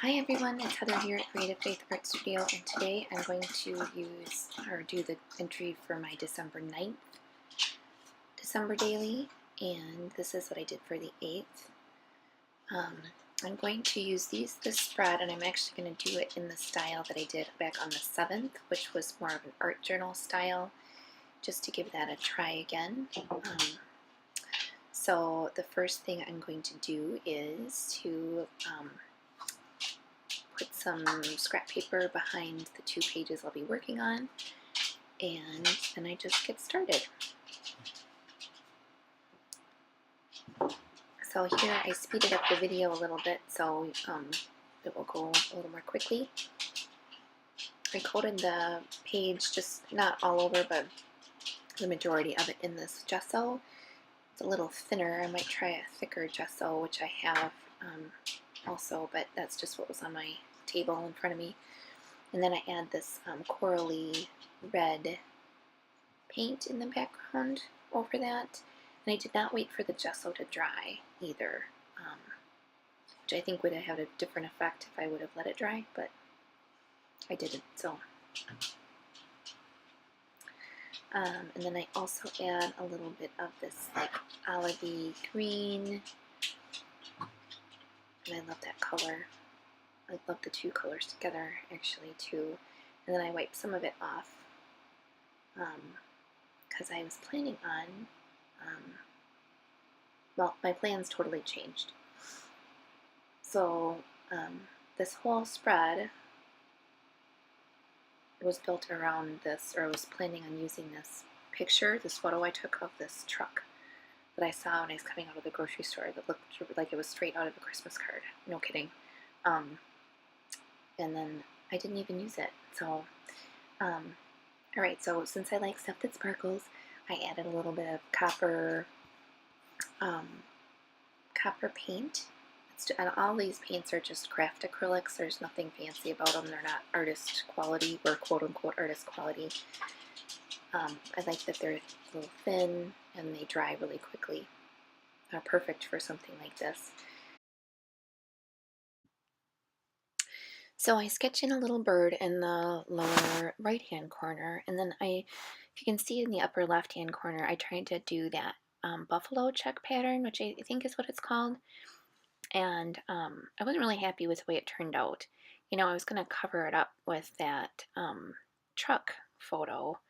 Hi everyone, it's Heather here at Creative Faith Art Studio, and today I'm going to do the entry for my December 9th December daily, and this is what I did for the 8th. I'm going to use this spread, and I'm actually going to do it in the style that I did back on the 7th, which was more of an art journal style, just to give that a try again. So the first thing I'm going to do is to put some scrap paper behind the 2 pages I'll be working on, and then I just get started. So here I speeded up the video a little bit so it will go a little more quickly. I coated the page, just not all over, but the majority of it in this gesso. It's a little thinner. I might try a thicker gesso, which I have also, but that's just what was on my table in front of me. And then I add this corally red paint in the background over that. And I did not wait for the gesso to dry either, which I think would have had a different effect if I would have let it dry, but I didn't. So, and then I also add a little bit of this like olivey green, and I love that color. I love the 2 colors together actually too. And then I wipe some of it off because I was planning on, well, my plans totally changed. So this whole spread was built around this, or I was planning on using this picture, this photo I took of this truck that I saw when I was coming out of the grocery store that looked like it was straight out of a Christmas card. No kidding. And then I didn't even use it. So, alright, so since I like stuff that sparkles, I added a little bit of copper paint. And all these paints are just craft acrylics. There's nothing fancy about them. They're not artist quality, or quote-unquote artist quality. I like that they're a little thin and they dry really quickly. They're perfect for something like this. So I sketch in a little bird in the lower right-hand corner, and then if you can see in the upper left-hand corner, I tried to do that buffalo check pattern, which I think is what it's called. And I wasn't really happy with the way it turned out. You know, I was going to cover it up with that truck photo,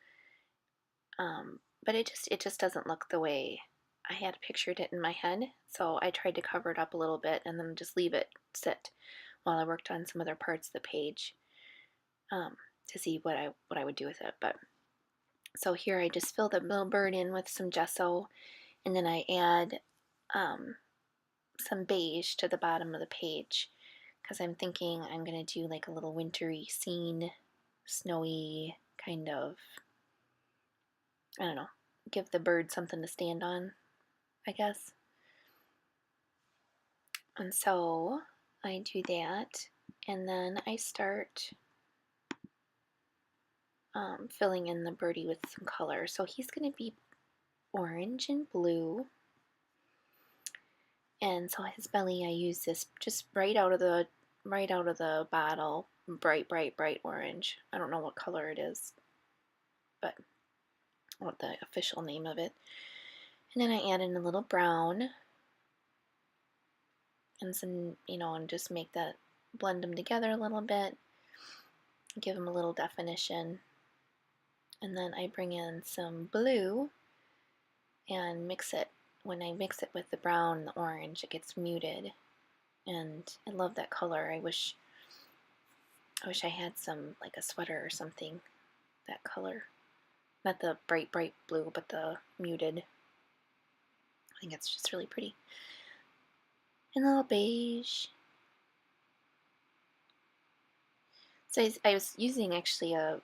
but it just doesn't look the way I had pictured it in my head. So I tried to cover it up a little bit and then just leave it sit while I worked on some other parts of the page to see what I would do with it. But so here I just fill the little bird in with some gesso, and then I add some beige to the bottom of the page because I'm thinking I'm going to do like a little wintry scene, snowy kind of, I don't know, give the bird something to stand on, I guess. And so I do that, and then I start filling in the birdie with some color. So he's going to be orange and blue. And so his belly, I use this just right out of the bottle, bright orange. I don't know what color it is, but what the official name of it. And then I add in a little brown and some, and just make that, blend them together a little bit, give them a little definition. And then I bring in some blue and mix it. When I mix it with the brown and the orange, it gets muted, and I love that color. I wish I had some, like a sweater or something, that color. Not the bright blue, but the muted. I think it's just really pretty. And a little beige. So I was using actually a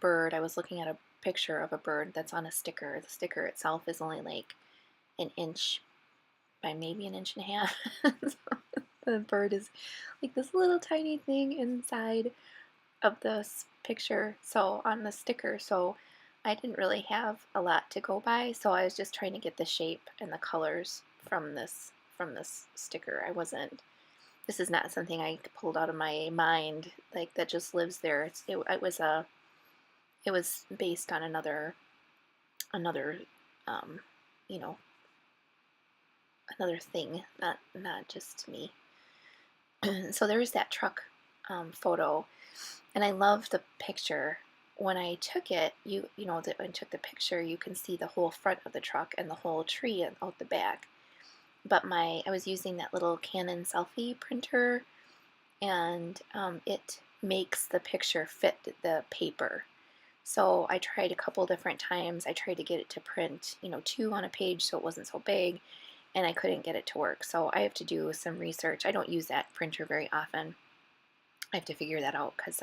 bird. I was looking at a picture of a bird that's on a sticker. The sticker itself is only like an inch by maybe an inch and a half. The bird is like this little tiny thing inside of this picture, so on the sticker. So I didn't really have a lot to go by, so I was just trying to get the shape and the colors from this sticker. I wasn't This is not something I pulled out of my mind, like that just lives there. It was based on another um, you know, another thing, not just me. So there was that truck photo, and I love the picture. When I took it, when I took the picture, you can see the whole front of the truck and the whole tree out the back. But I was using that little Canon selfie printer, and it makes the picture fit the paper. So I tried a couple different times. I tried to get it to print, 2 on a page so it wasn't so big, and I couldn't get it to work. So I have to do some research. I don't use that printer very often. I have to figure that out because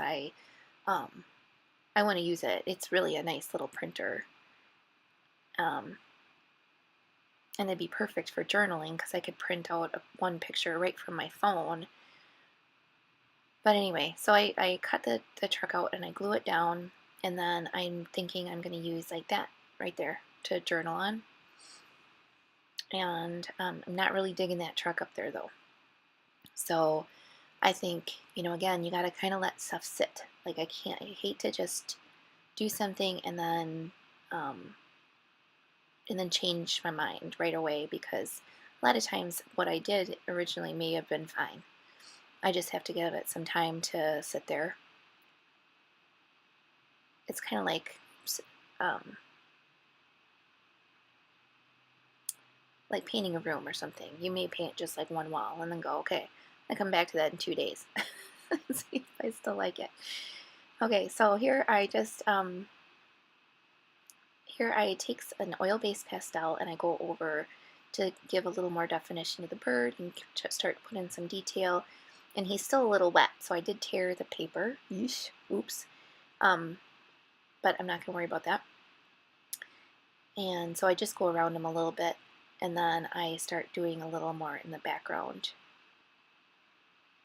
um, I want to use it. It's really a nice little printer. Um, and it'd be perfect for journaling because I could print out one picture right from my phone. But anyway, so I cut the truck out and I glue it down, and then I'm thinking I'm going to use like that right there to journal on. And I'm not really digging that truck up there though. So I think, again, you got to kind of let stuff sit. Like I hate to just do something um, and then change my mind right away, because a lot of times what I did originally may have been fine. I just have to give it some time to sit there. It's kind of um, like painting a room or something. You may paint just like one wall and then go, okay, I come back to that in 2 days. See if I still like it. Okay, so here I take an oil-based pastel and I go over to give a little more definition to the bird and start putting some detail. And he's still a little wet, so I did tear the paper. Yeesh. Oops. But I'm not going to worry about that. And so I just go around him a little bit, and then I start doing a little more in the background.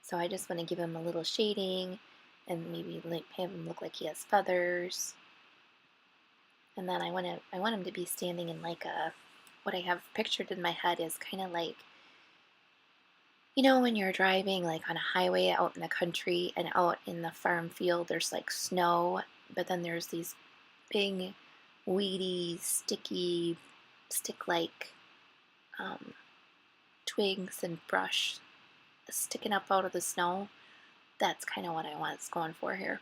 So I just want to give him a little shading and maybe have him look like he has feathers. And then I want him to be standing in like what I have pictured in my head is kind of like, when you're driving like on a highway out in the country, and out in the farm field there's like snow, but then there's these big, weedy, sticky, stick-like twigs and brush sticking up out of the snow. That's kind of what I was going for here.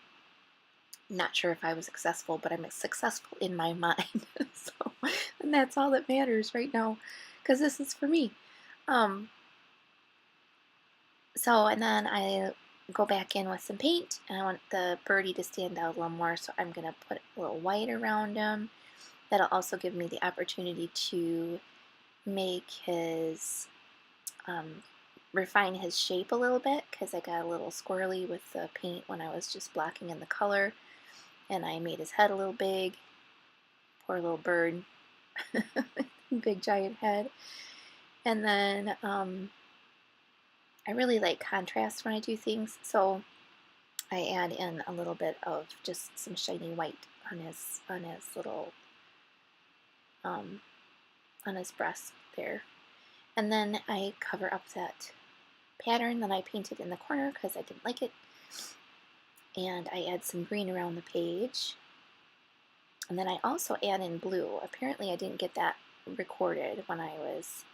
Not sure if I was successful, but I'm successful in my mind. So, and that's all that matters right now, because this is for me. And then I go back in with some paint, and I want the birdie to stand out a little more, so I'm going to put a little white around him. That'll also give me the opportunity to make his, refine his shape a little bit, because I got a little squirrely with the paint when I was just blocking in the color, and I made his head a little big. Poor little bird. Big giant head. And then I really like contrast when I do things, so I add in a little bit of just some shiny white on his little on his breast there. And then I cover up that pattern that I painted in the corner because I didn't like it, and I add some green around the page. And then I also add in blue. Apparently I didn't get that recorded when I was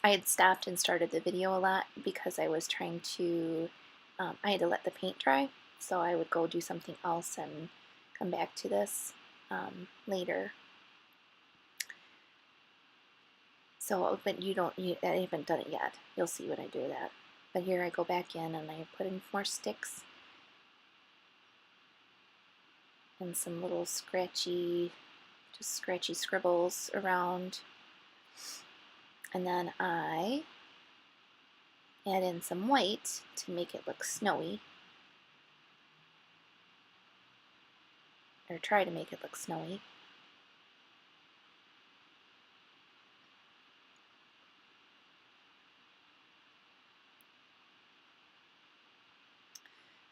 I had stopped and started the video a lot because I was trying to I had to let the paint dry, so I would go do something else and come back to this later. So, but I haven't done it yet. You'll see when I do that. But here I go back in and I put in more sticks and some little scratchy scribbles around. And then I add in some white to make it look snowy, or try to make it look snowy.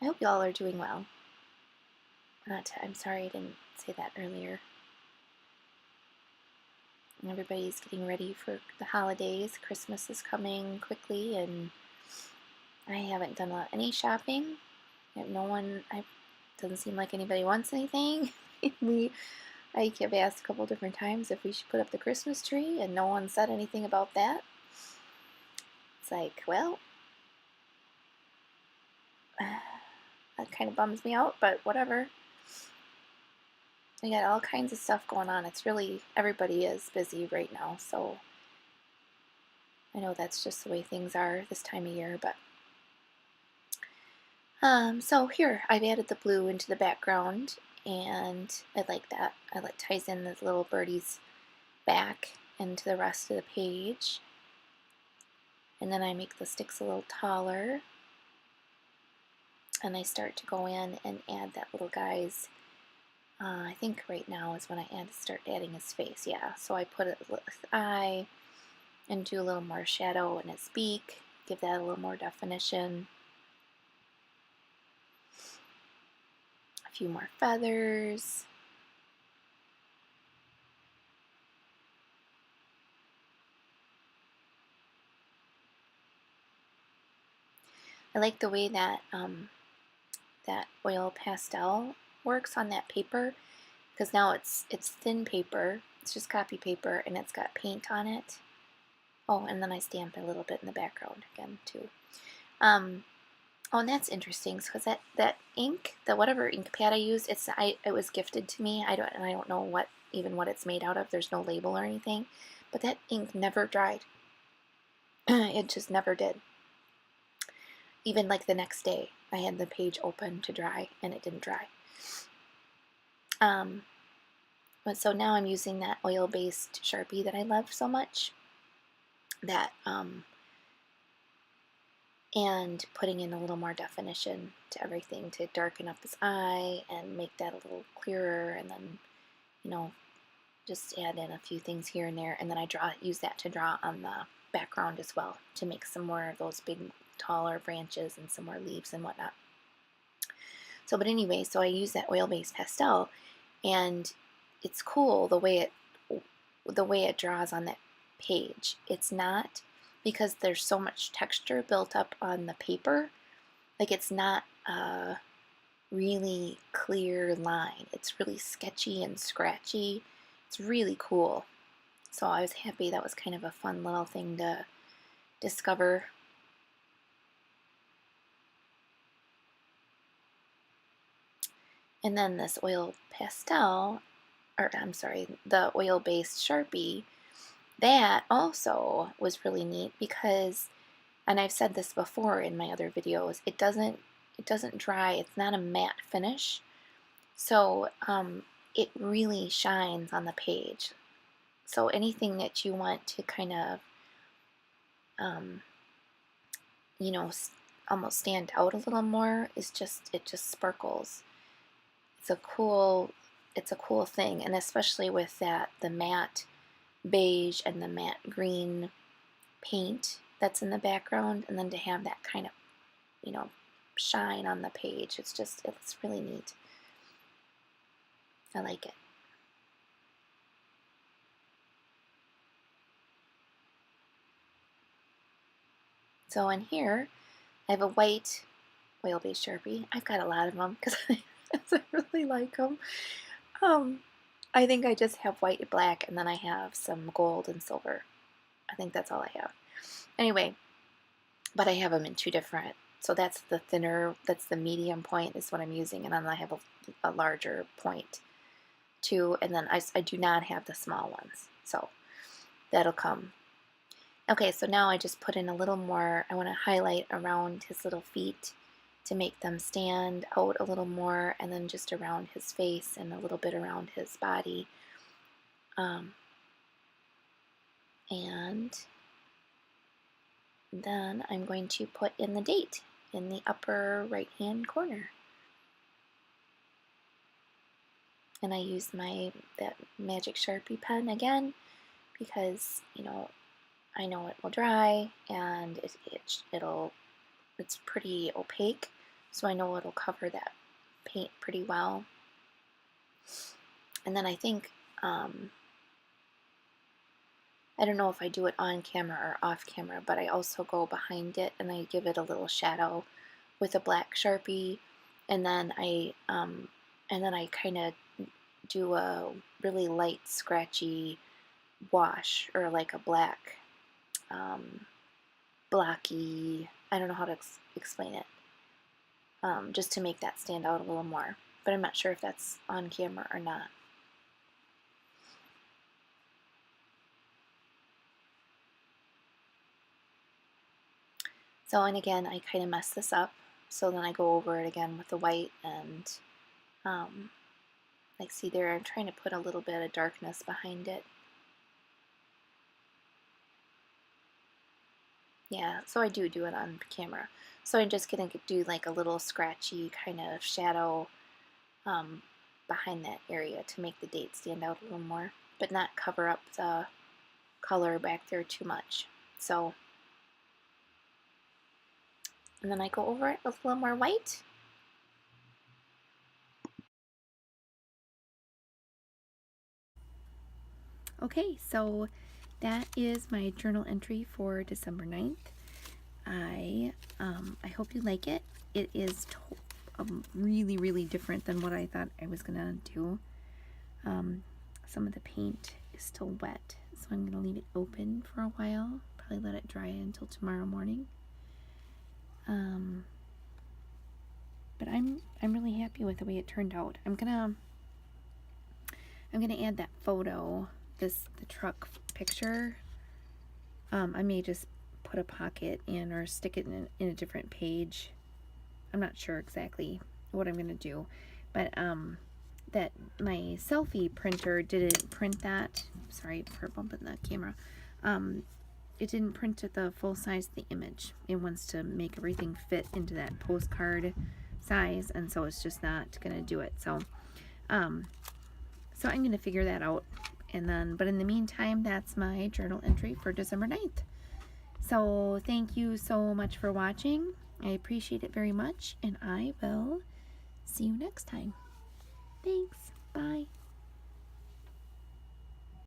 I hope y'all are doing well. I'm sorry I didn't say that earlier. Everybody's getting ready for the holidays. Christmas is coming quickly, and I haven't done any shopping. No one, doesn't seem like anybody wants anything. I have asked a couple different times if we should put up the Christmas tree, and no one said anything about that. It's like, well, that kind of bums me out, but whatever. I got all kinds of stuff going on. It's really, everybody is busy right now, so I know that's just the way things are this time of year, but so here I've added the blue into the background, and I like that. I like ties in the little birdie's back into the rest of the page. And then I make the sticks a little taller, and I start to go in and add that little guy's, I think right now is when I start adding his face, yeah. So I put his eye and do a little more shadow in his beak, give that a little more definition. A few more feathers. I like the way that that oil pastel works on that paper, because now it's thin paper. It's just copy paper, and it's got paint on it. Oh, and then I stamp a little bit in the background again too. Oh, and that's interesting, because that ink, the whatever ink pad I used, it was gifted to me. I don't know what it's made out of. There's no label or anything, but that ink never dried. It just never did. Even like the next day, I had the page open to dry, and it didn't dry. But so now I'm using that oil-based Sharpie that I love so much. That and putting in a little more definition to everything to darken up his eye and make that a little clearer, and then, you know, just add in a few things here and there, and then I use that to draw on the background as well to make some more of those big taller branches and some more leaves and whatnot. So, but anyway, so I use that oil-based pastel, and it's cool the way it draws on that page. It's not, because there's so much texture built up on the paper, like it's not a really clear line. It's really sketchy and scratchy. It's really cool. So I was happy. That was kind of a fun little thing to discover. And then this oil pastel, or I'm sorry, the oil-based Sharpie, that also was really neat because, and I've said this before in my other videos, it doesn't dry. It's not a matte finish, so it really shines on the page. So anything that you want to kind of, you know, almost stand out a little more, is it just sparkles. It's a cool thing, and especially with the matte beige and the matte green paint that's in the background, and then to have that kind of, you know, shine on the page. It's really neat. I like it. So in here, I have a white oil-based Sharpie. I've got a lot of them because I really like them. I think I just have white and black, and then I have some gold and silver. I think that's all I have. Anyway, but I have them in two different. So that's the thinner, that's the medium point is what I'm using, and then I have a larger point too, and then I do not have the small ones. So that'll come. Okay, so now I just put in a little more. I want to highlight around his little feet to make them stand out a little more, and then just around his face and a little bit around his body. And then I'm going to put in the date in the upper right hand corner. And I use that magic Sharpie pen again because, you know, I know it will dry, and it's pretty opaque, so I know it'll cover that paint pretty well. And then I think I don't know if I do it on camera or off camera, but I also go behind it and I give it a little shadow with a black Sharpie, and then I kind of do a really light scratchy wash, or like a black blocky, I don't know how to explain it, just to make that stand out a little more, but I'm not sure if that's on camera or not. So, and again, I kind of mess this up, so then I go over it again with the white, and like, see there, I'm trying to put a little bit of darkness behind it. Yeah, so I do it on camera. So I'm just going to do like a little scratchy kind of shadow behind that area to make the date stand out a little more, but not cover up the color back there too much. So, and then I go over it with a little more white. Okay, so that is my journal entry for December 9th. I hope you like it. It is really, really different than what I thought I was gonna do. Some of the paint is still wet, so I'm gonna leave it open for a while. Probably let it dry until tomorrow morning. But I'm really happy with the way it turned out. I'm gonna add that photo, the truck picture. I may just put a pocket in or stick it in a different page. I'm not sure exactly what I'm gonna do, but that my selfie printer didn't print that. Sorry for bumping the camera. It didn't print at the full size of the image. It wants to make everything fit into that postcard size, and so it's just not gonna do it. So so I'm gonna figure that out, and then, but in the meantime, that's my journal entry for December 9th. So thank you so much for watching. I appreciate it very much, and I will see you next time. Thanks. Bye.